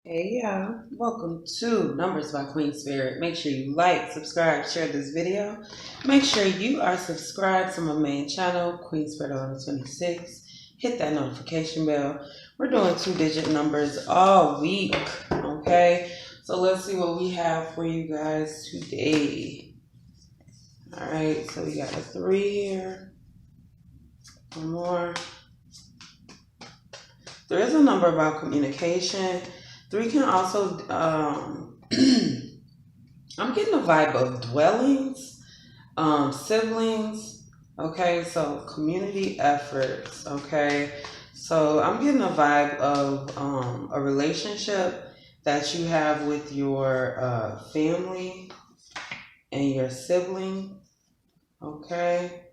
Hey y'all, welcome to Numbers by Queen Spirit. Make sure you like, subscribe, share this video. Make sure you are subscribed to my main channel, Queen Spirit 1126. Hit that notification bell. We're doing two-digit numbers all week, okay? So let's see what we have for you guys today. All right, so we got a 3 here. One more. There is a number about communication. 3 can also, I'm getting a vibe of dwellings, siblings, okay, so community efforts, okay. So I'm getting a vibe of a relationship that you have with your family and your sibling, okay.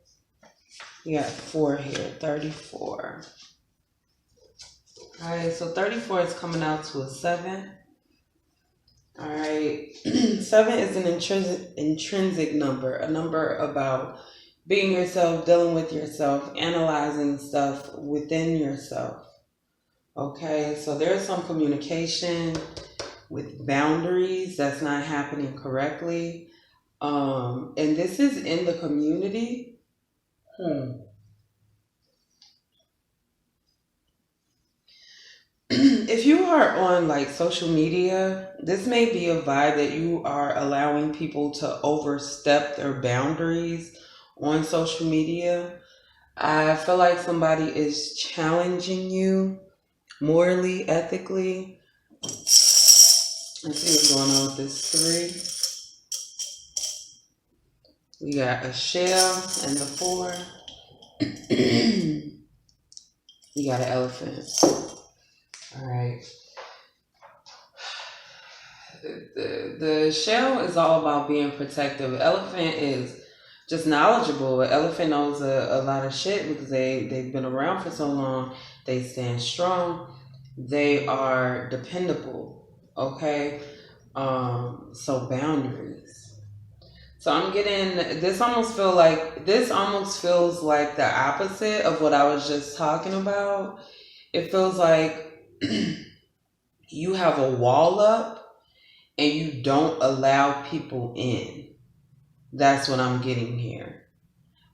You got 4 here, 34. All right, so 34 is coming out to a 7. All right, 7 is an intrinsic number, a number about being yourself, dealing with yourself, analyzing stuff within yourself. Okay, so there's some communication with boundaries that's not happening correctly. And this is in the community. If you are on like social media, this may be a vibe that you are allowing people to overstep their boundaries on social media. I feel like somebody is challenging you morally, ethically. Let's see what's going on with this 3. We got a shell and the 4. You got an elephant. All right. The shell is all about being protective. Elephant is just knowledgeable. An elephant knows a lot of shit because they've been around for so long. They stand strong. They are dependable. Okay. So boundaries. So I'm getting this almost feels like the opposite of what I was just talking about. It feels like you have a wall up and you don't allow people in. That's what I'm getting here.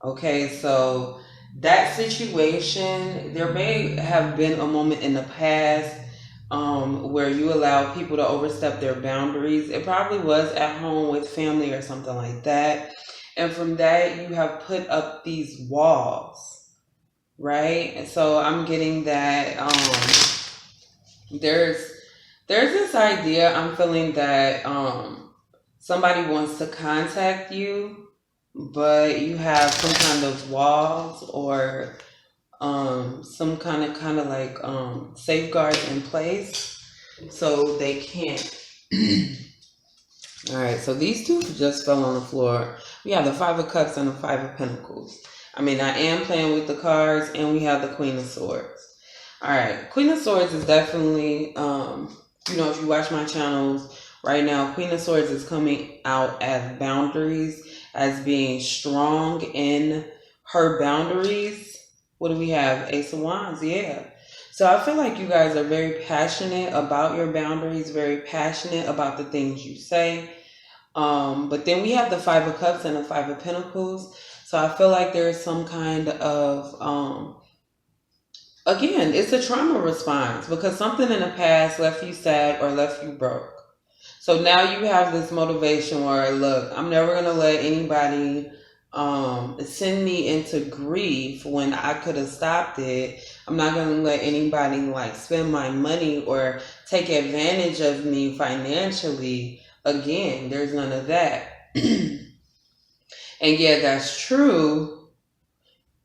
Okay, so that situation, there may have been a moment in the past where you allow people to overstep their boundaries. It probably was at home with family or something like that. And from that, you have put up these walls, right? And so I'm getting that there's this idea I'm feeling that somebody wants to contact you, but you have some kind of walls or some kind of like safeguards in place so they can't. All right, so these 2 just fell on the floor. We have the 5 of Cups and the 5 of Pentacles. I mean, I am playing with the cards, and we have the Queen of Swords. All right, Queen of Swords is definitely, if you watch my channels right now, Queen of Swords is coming out as boundaries, as being strong in her boundaries. What do we have? Ace of Wands, yeah. So I feel like you guys are very passionate about your boundaries, very passionate about the things you say. But then we have the 5 of Cups and the 5 of Pentacles. So I feel like there's some kind of, again, it's a trauma response because something in the past left you sad or left you broke. So now you have this motivation where, look, I'm never going to let anybody send me into grief when I could have stopped it. I'm not going to let anybody like spend my money or take advantage of me financially. Again, there's none of that. And yeah, that's true.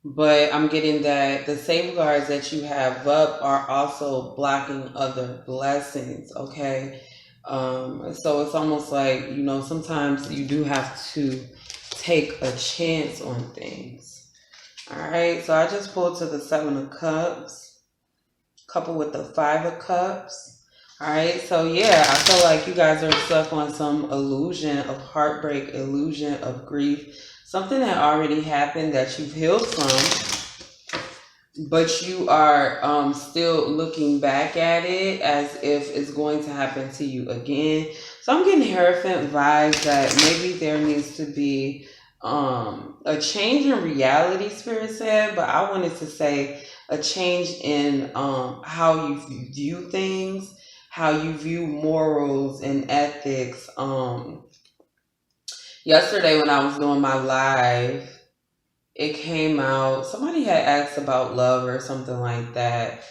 But I'm getting that the safeguards that you have up are also blocking other blessings, okay? So it's almost like, sometimes you do have to take a chance on things. All right, so I just pulled to the 7 of Cups, coupled with the 5 of Cups. All right, so yeah, I feel like you guys are stuck on some illusion of heartbreak, illusion of grief. Something that already happened that you've healed from. but you are still looking back at it as if it's going to happen to you again. So I'm getting Hierophant vibes that maybe there needs to be a change in reality, Spirit said, but I wanted to say a change in how you view things, how you view morals and ethics. Yesterday when I was doing my live, it came out, somebody had asked about love or something like that.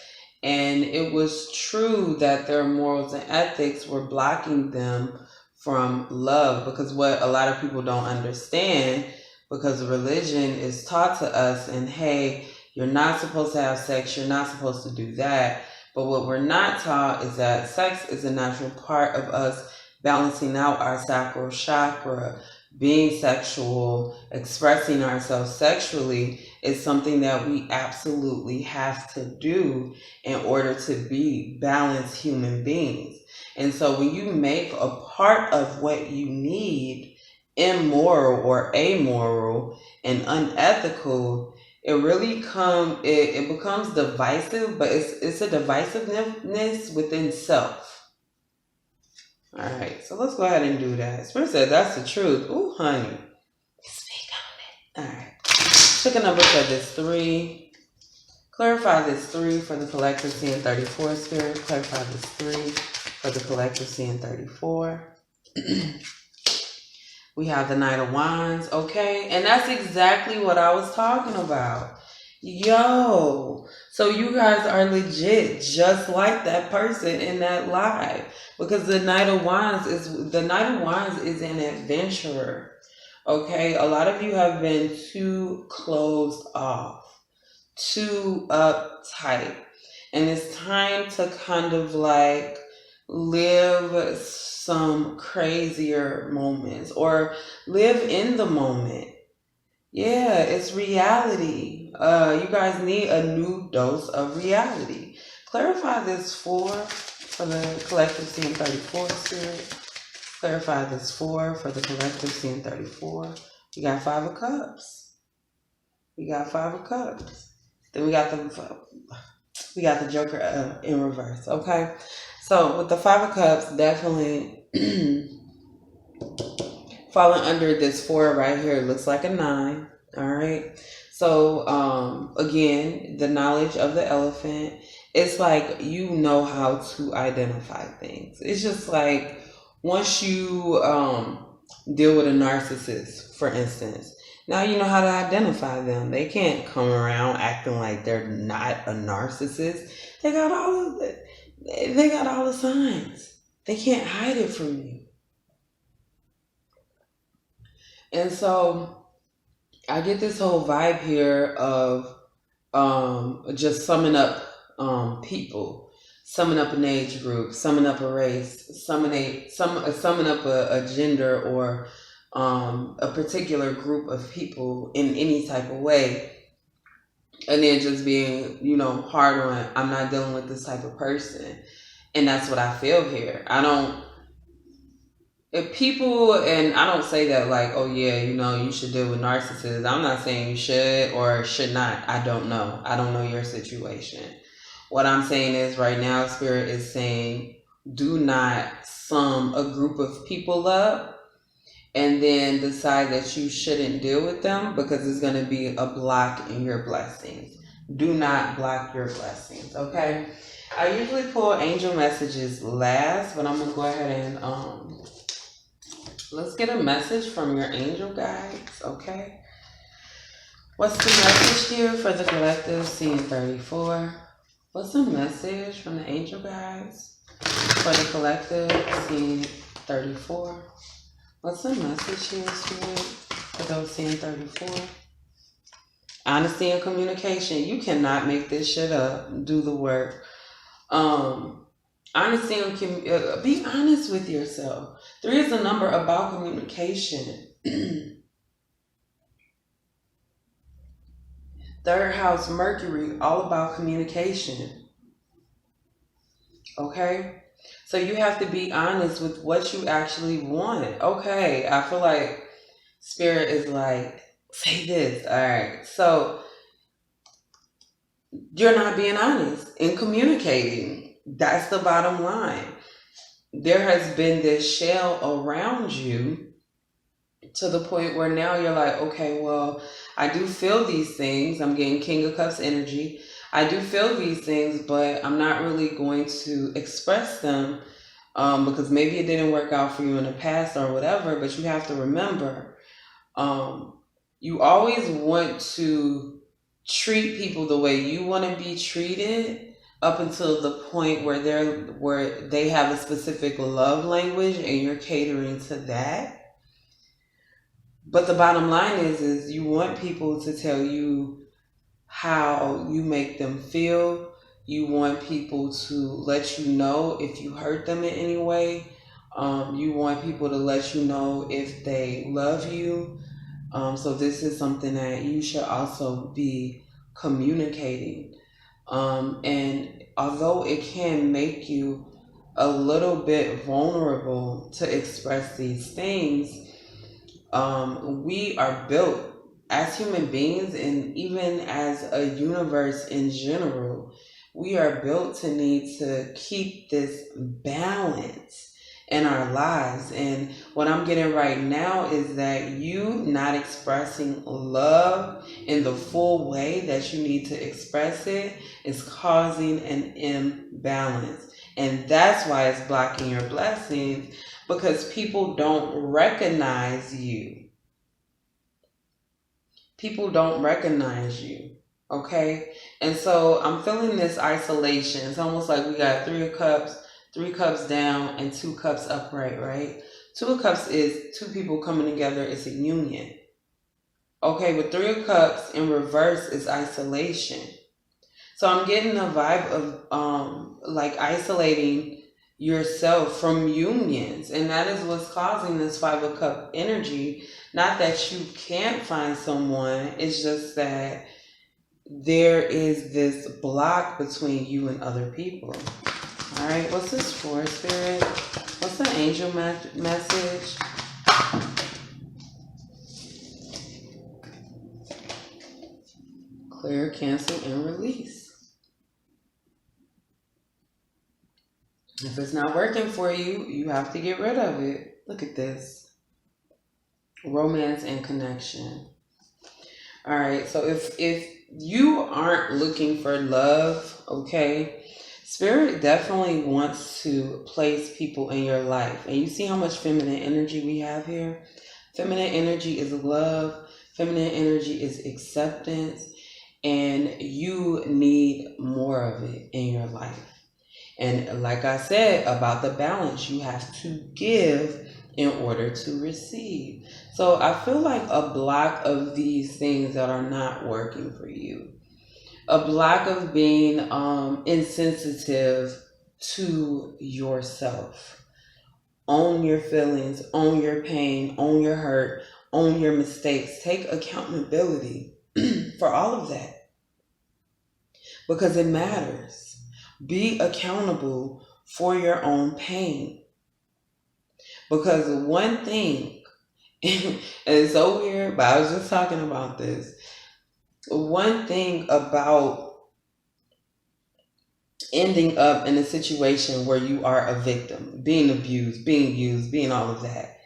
And it was true that their morals and ethics were blocking them from love, because what a lot of people don't understand, because religion is taught to us, and hey, you're not supposed to have sex, you're not supposed to do that. But what we're not taught is that sex is a natural part of us balancing out our sacral chakra. Being sexual, expressing ourselves sexually is something that we absolutely have to do in order to be balanced human beings. And so when you make a part of what you need immoral or amoral and unethical, it really it becomes divisive, but it's a divisiveness within self. All right, so let's go ahead and do that. Spirit said that's the truth. Ooh, honey. Speak on it. All right. Chicken number said this 3. Clarify this 3 for the collective seeing 34, Spirit. Clarify this 3 for the collective seeing 34. We have the Knight of Wands, okay? And that's exactly what I was talking about. Yo, so you guys are legit just like that person in that live, because the Knight of Wands is an adventurer. Okay, a lot of you have been too closed off, too uptight, and it's time to kind of like live some crazier moments or live in the moment. Yeah, it's reality. You guys need a new dose of reality. Clarify this 4 for the collective seeing 34, Spirit. Clarify this 4 for the collective seeing 34. We got 5 of Cups. We got 5 of Cups. Then we got the Joker in reverse. Okay, so with the 5 of Cups, definitely falling under this 4 right here. It looks like a 9. All right. So again, the knowledge of the elephant. It's like you know how to identify things. It's just like once you deal with a narcissist, for instance, now you know how to identify them. They can't come around acting like they're not a narcissist. They got all of it. They got all the signs. They can't hide it from you. And so I get this whole vibe here of just summing up people, summing up an age group, summing up a race, summing up a gender or a particular group of people in any type of way, and then just being, hard on, I'm not dealing with this type of person. And that's what I feel here. If people, and I don't say that like, oh yeah, you should deal with narcissists. I'm not saying you should or should not. I don't know. I don't know your situation. What I'm saying is right now, Spirit is saying, do not sum a group of people up and then decide that you shouldn't deal with them, because it's going to be a block in your blessings. Do not block your blessings, okay? I usually pull angel messages last, but I'm going to go ahead and let's get a message from your angel guides, okay? What's the message here for the collective seeing 34? What's the message from the angel guides for the collective seeing 34? What's the message here, Spirit, for those seeing 34? Honesty and communication. You cannot make this shit up. Do the work. Honesty and be honest with yourself. 3 is a number about communication. 3rd house, Mercury, all about communication. Okay? So you have to be honest with what you actually want. Okay, I feel like Spirit is like, say this. All right. So you're not being honest in communicating. That's the bottom line. There has been this shell around you to the point where now you're like, okay, well, I do feel these things. I'm getting King of Cups energy. I do feel these things, but I'm not really going to express them because maybe it didn't work out for you in the past or whatever. But you have to remember, um, you always want to treat people the way you want to be treated up until the point where they have a specific love language and you're catering to that. But the bottom line is you want people to tell you how you make them feel. You want people to let you know if you hurt them in any way. You want people to let you know if they love you. So this is something that you should also be communicating. And although it can make you a little bit vulnerable to express these things, we are built as human beings and even as a universe in general, we are built to need to keep this balance in our lives. And what I'm getting right now is that you not expressing love in the full way that you need to express it is causing an imbalance. And that's why it's blocking your blessings, because people don't recognize you. People don't recognize you. Okay? And so I'm feeling this isolation. It's almost like we got three cups down and two cups upright, right? Two of cups is two people coming together. It's a union. Okay, but three of cups in reverse is isolation. So I'm getting a vibe of like isolating yourself from unions, and that is what's causing this Five of Cup energy. Not that you can't find someone, it's just that there is this block between you and other people. All right, what's this for, Spirit? What's the angel message? Clear, cancel, and release. If it's not working for you, you have to get rid of it. Look at this. Romance and connection. All right, so if you aren't looking for love, okay, Spirit definitely wants to place people in your life. And you see how much feminine energy we have here? Feminine energy is love. Feminine energy is acceptance. And you need more of it in your life. And like I said about the balance, you have to give in order to receive. So I feel like a block of these things that are not working for you. A block of being insensitive to yourself. Own your feelings, own your pain, own your hurt, own your mistakes. Take accountability for all of that because it matters. Be accountable for your own pain. Because one thing, and it's so weird, but I was just talking about this. One thing about ending up in a situation where you are a victim, being abused, being used, being all of that,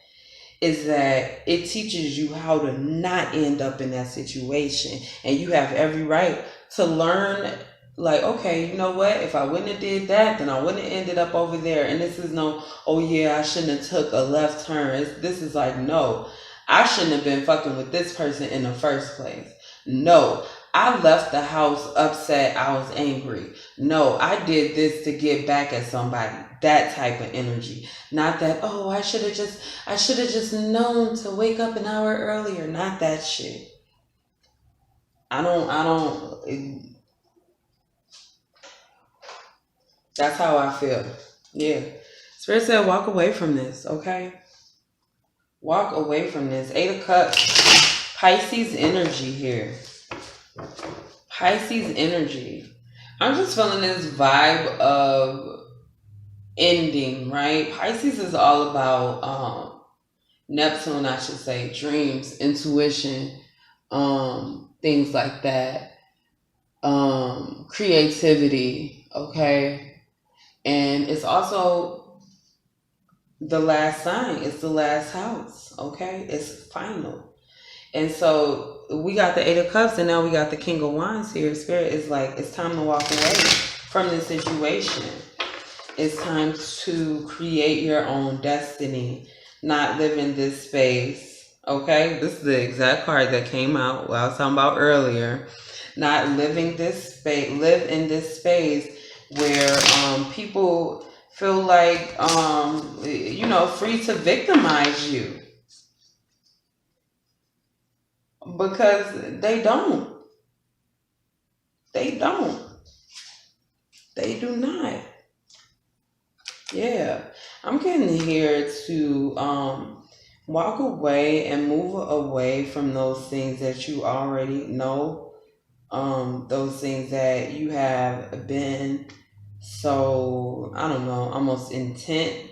is that it teaches you how to not end up in that situation. And you have every right to learn, like, okay, you know what? If I wouldn't have did that, then I wouldn't have ended up over there. And this is no, oh yeah, I shouldn't have took a left turn. This is like, no, I shouldn't have been fucking with this person in the first place. No, I left the house upset. I was angry. No, I did this to get back at somebody. That type of energy. Not that, oh, I should have just known to wake up an hour earlier. Not that shit. That's how I feel. Yeah. Spirit said walk away from this, okay? Walk away from this. Eight of Cups. Pisces energy here. Pisces energy. I'm just feeling this vibe of ending, right? Pisces is all about Neptune, I should say, dreams, intuition, things like that. creativity, okay? And it's also the last sign, it's the last house, okay? It's final. And so we got the Eight of Cups and now we got the King of Wands here. Spirit is like, it's time to walk away from this situation. It's time to create your own destiny, not live in this space. Okay, this is the exact card that came out what I was talking about earlier. Not living this space, live in this space where people feel like free to victimize you, because they don't. They don't. They do not. Yeah, I'm getting here to walk away and move away from those things that you already know, those things that you have been so, I don't know, almost intent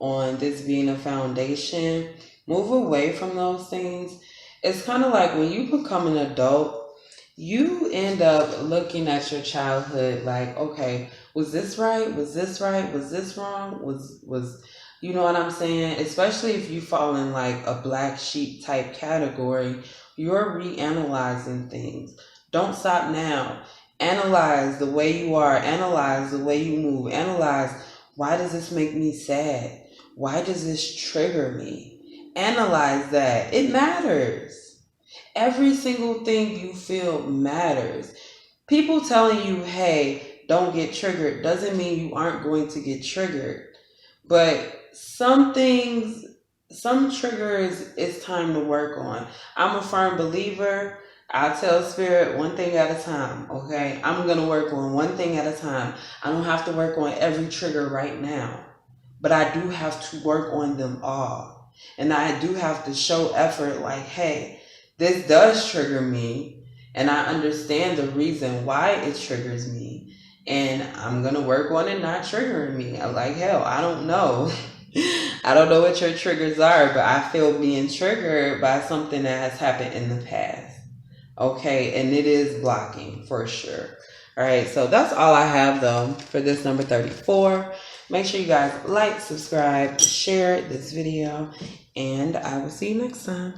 on this being a foundation. Move away from those things. It's kind of like when you become an adult, you end up looking at your childhood like, okay, was this right? Was this right? Was this wrong? Was you know what I'm saying? Especially if you fall in like a black sheep type category, you're reanalyzing things. Don't stop now. Analyze the way you are, analyze the way you move, analyze, why does this make me sad? Why does this trigger me? Analyze that. It matters. Every single thing you feel matters. People telling you, hey, don't get triggered doesn't mean you aren't going to get triggered. But some things, some triggers, it's time to work on. I'm a firm believer. I tell spirit one thing at a time, okay? I'm going to work on one thing at a time. I don't have to work on every trigger right now, but I do have to work on them all. And I do have to show effort like, hey, this does trigger me, and I understand the reason why it triggers me, and I'm going to work on it not triggering me. I'm like, hell, I don't know. I don't know what your triggers are, but I feel being triggered by something that has happened in the past. Okay, and it is blocking for sure. All right, so that's all I have though for this number 34. Make sure you guys like, subscribe, share this video, and I will see you next time.